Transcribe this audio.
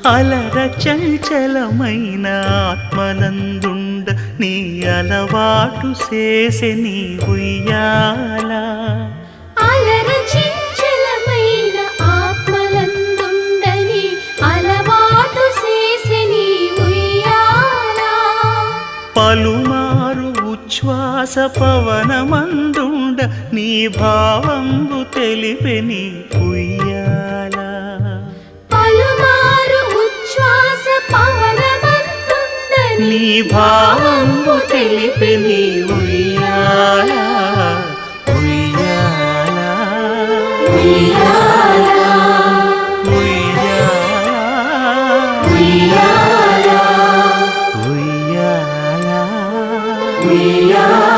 అలర చంచలమైన ఆత్మనందుండ నీ అలవాటు చేసే నీ ఉయ్యాల. అలర చంచలమైన ఆత్మనందుండ నీ అలవాటు చేసే నీ ఉయ్యాల. పలుమారు ఉచ్ఛ్వాస పవనమందుండ నీ భావంబు తెలిపే నీ ఉయ్యాల. నీ భావంబు తెలిపే నీ ఉయ్యాల. ఉయ్యాల ఉయ్యాల ఉయ్యాల ఉయ్యాల ఉయ్యాల.